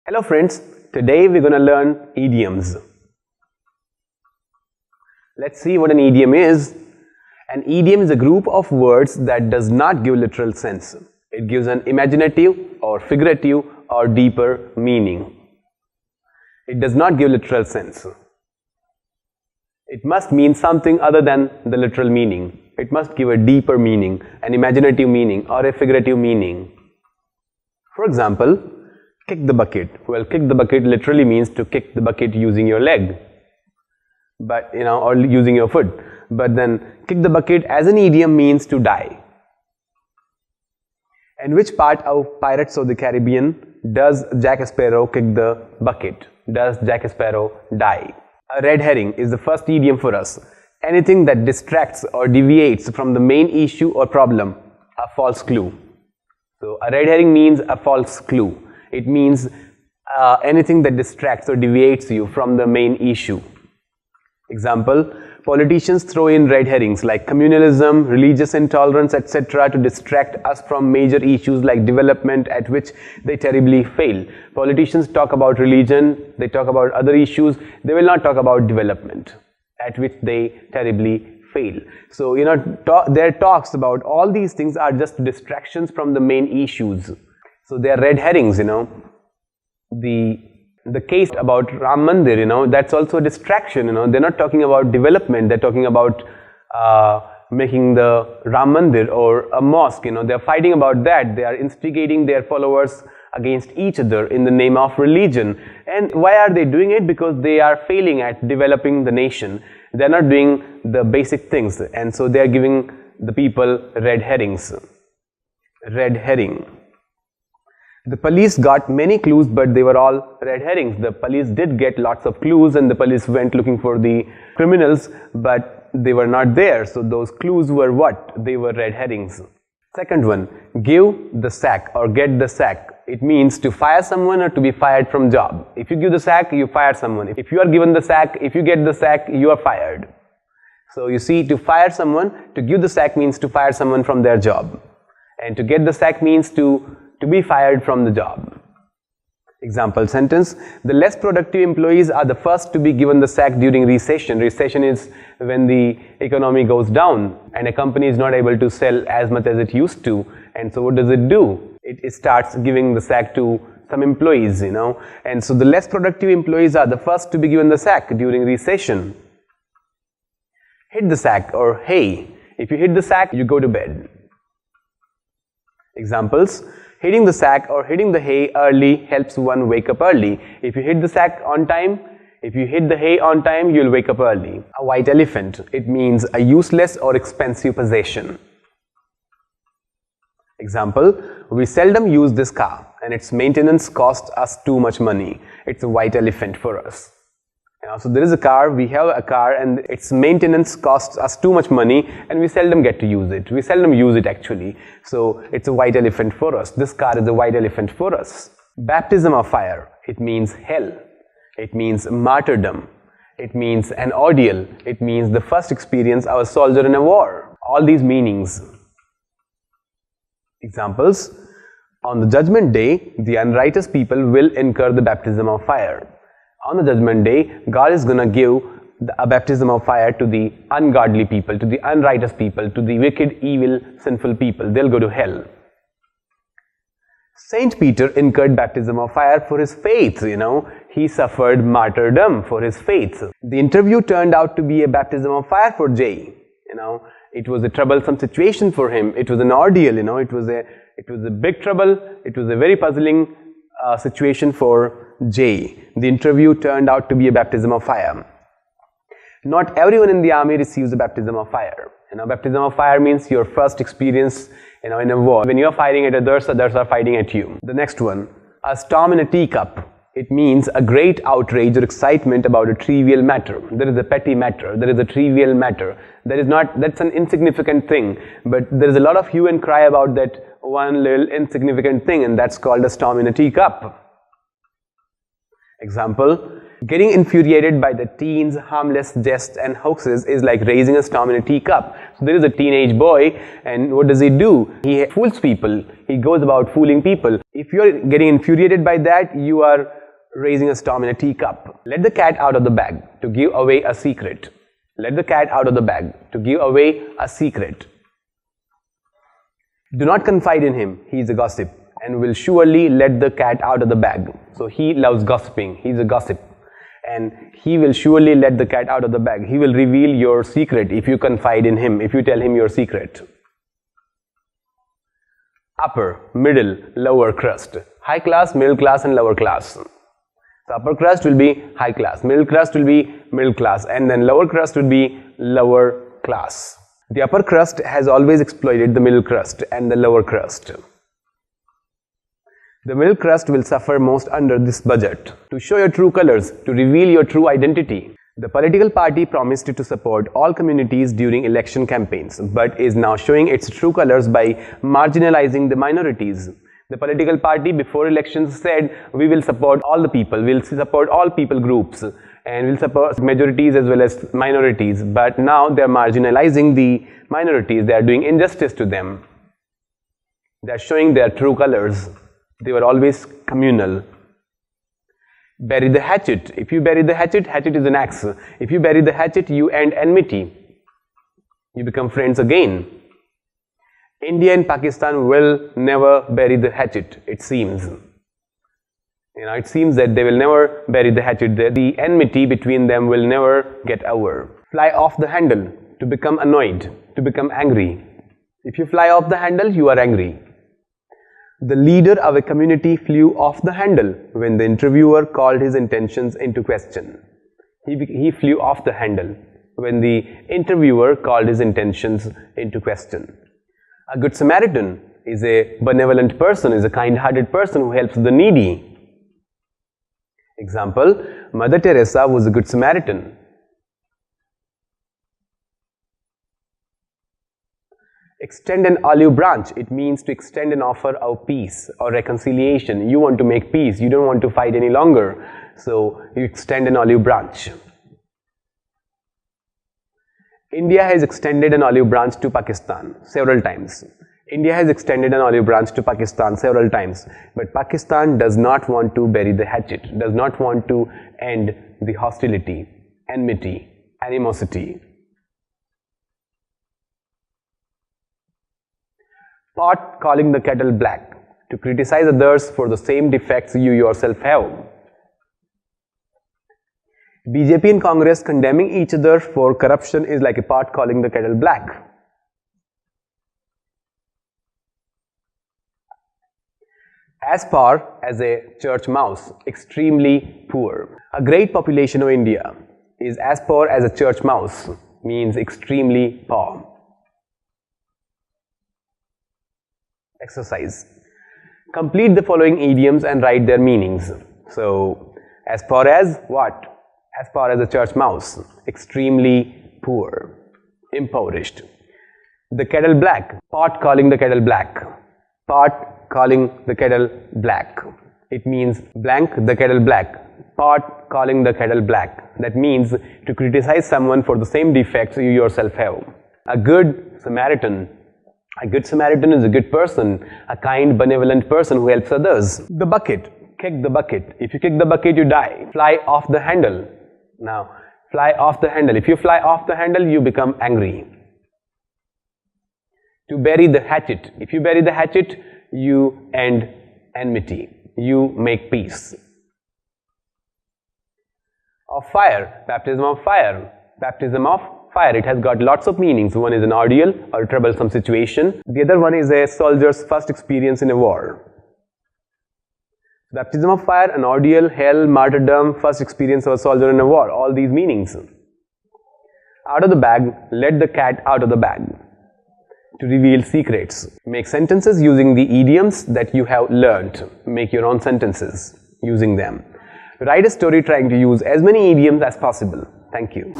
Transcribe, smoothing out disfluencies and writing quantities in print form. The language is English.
Hello friends, today we're going to learn idioms. Let's see what an idiom is. An idiom is a group of words that does not give literal sense. It gives an imaginative or figurative or deeper meaning. It does not give literal sense. It must mean something other than the literal meaning. It must give a deeper meaning, an imaginative meaning or a figurative meaning. For example, kick the bucket. Well, kick the bucket literally means to kick the bucket using your leg, or using your foot. But then kick the bucket as an idiom means to die. And which part of Pirates of the Caribbean does Jack Sparrow kick the bucket? Does Jack Sparrow die? A red herring is the first idiom for us. Anything that distracts or deviates from the main issue or problem, a false clue. So a red herring means a false clue. It means anything that distracts or deviates you from the main issue. Example, politicians throw in red herrings like communalism, religious intolerance, etc. to distract us from major issues like development, at which they terribly fail. Politicians talk about religion, they talk about other issues, they will not talk about development, at which they terribly fail. So, their talks about all these things are just distractions from the main issues. So they are red herrings, The case about Ram Mandir, that's also a distraction, They're not talking about development, they're talking about making the Ram Mandir or a mosque, They're fighting about that. They are instigating their followers against each other in the name of religion. And why are they doing it? Because they are failing at developing the nation. They're not doing the basic things, and so they're giving the people red herrings. Red herring. The police got many clues, but they were all red herrings. The police did get lots of clues and the police went looking for the criminals, but they were not there. So those clues were what? They were red herrings. Second one, give the sack or get the sack. It means to fire someone or to be fired from job. If you give the sack, you fire someone. If you are given the sack, if you get the sack, you are fired. So you see, to fire someone, to give the sack means to fire someone from their job. And to get the sack means to be fired from the job. Example sentence, the less productive employees are the first to be given the sack during recession. Recession is when the economy goes down and a company is not able to sell as much as it used to. And so what does it do? It starts giving the sack to some employees, And so the less productive employees are the first to be given the sack during recession. Hit the sack or hey. If you hit the sack, you go to bed. Examples, hitting the sack or hitting the hay early helps one wake up early. If you hit the sack on time, if you hit the hay on time, you'll wake up early. A white elephant, it means a useless or expensive possession. Example, we seldom use this car and its maintenance costs us too much money. It's a white elephant for us. So there is a car, we have a car and its maintenance costs us too much money and we seldom get to use it. We seldom use it actually. So it's a white elephant for us. This car is a white elephant for us. Baptism of fire, it means hell. It means martyrdom. It means an ordeal. It means the first experience of a soldier in a war. All these meanings. Examples, on the judgment day, the unrighteous people will incur the baptism of fire. On the judgment day, God is going to give a baptism of fire to the ungodly people, to the unrighteous people, to the wicked, evil, sinful people. They'll go to hell. Saint Peter incurred baptism of fire for his faith, He suffered martyrdom for his faith. The interview turned out to be a baptism of fire for Jay, It was a troublesome situation for him. It was an ordeal, It was a big trouble. It was a very puzzling situation for Jay. The interview turned out to be a baptism of fire. Not everyone in the army receives a baptism of fire. Baptism of fire means your first experience, in a war. When you are fighting at others, others are fighting at you. The next one, a storm in a teacup. It means a great outrage or excitement about a trivial matter. There is a petty matter. There is a trivial matter. That's an insignificant thing. But there is a lot of hue and cry about that one little insignificant thing, and that's called a storm in a teacup. Example, Getting infuriated by the teens' harmless jests and hoaxes is like raising a storm in a teacup. So there is a teenage boy, and what does he do? He fools people. He goes about fooling people. If you're getting infuriated by that, you are raising a storm in a teacup. Let the cat out of the bag to give away a secret. Let the cat out of the bag to give away a secret. Do not confide in him. He is a gossip and will surely let the cat out of the bag. So he loves gossiping. He is a gossip. And he will surely let the cat out of the bag. He will reveal your secret if you confide in him, if you tell him your secret. Upper, middle, lower crust. High class, middle class and lower class. So upper crust will be high class, middle crust will be middle class, and then lower crust will be lower class. The upper crust has always exploited the middle crust and the lower crust. The middle crust will suffer most under this budget. To show your true colors, to reveal your true identity. The political party promised to support all communities during election campaigns, but is now showing its true colors by marginalizing the minorities. The political party before elections said, we will support all the people, we will support all people groups, and we will support majorities as well as minorities. But now they are marginalizing the minorities, they are doing injustice to them. They are showing their true colors. They were always communal. Bury the hatchet. If you bury the hatchet, hatchet is an axe. If you bury the hatchet, you end enmity. You become friends again. India and Pakistan will never bury the hatchet, it seems. It seems that they will never bury the hatchet. The enmity between them will never get over. Fly off the handle, to become annoyed, to become angry. If you fly off the handle, you are angry. The leader of a community flew off the handle when the interviewer called his intentions into question. He flew off the handle when the interviewer called his intentions into question. A good Samaritan is a benevolent person, is a kind-hearted person who helps the needy. Example, Mother Teresa was a good Samaritan. Extend an olive branch. It means to extend an offer of peace or reconciliation. You want to make peace. You don't want to fight any longer. So you extend an olive branch. India has extended an olive branch to Pakistan several times. India has extended an olive branch to Pakistan several times. But Pakistan does not want to bury the hatchet, does not want to end the hostility, enmity, animosity. Pot calling the kettle black, to criticize others for the same defects you yourself have. BJP and Congress condemning each other for corruption is like a pot calling the kettle black. As poor as a church mouse, extremely poor. A great population of India is as poor as a church mouse, means extremely poor. Exercise. Complete the following idioms and write their meanings. So, as poor as what? As poor as a church mouse. Extremely poor. Impoverished. The kettle black. Pot calling the kettle black. Pot calling the kettle black. It means blank the kettle black. Pot calling the kettle black. That means to criticize someone for the same defects you yourself have. A good Samaritan. A good Samaritan is a good person, a kind, benevolent person who helps others. The bucket. Kick the bucket. If you kick the bucket, you die. Fly off the handle. Now, fly off the handle. If you fly off the handle, you become angry. To bury the hatchet. If you bury the hatchet, you end enmity. You make peace. Of fire. Baptism of fire. Baptism of fire. It has got lots of meanings. One is an ordeal or a troublesome situation. The other one is a soldier's first experience in a war. Baptism of fire, an ordeal, hell, martyrdom, first experience of a soldier in a war. All these meanings. Out of the bag, let the cat out of the bag. To reveal secrets. Make sentences using the idioms that you have learnt. Make your own sentences using them. Write a story trying to use as many idioms as possible. Thank you.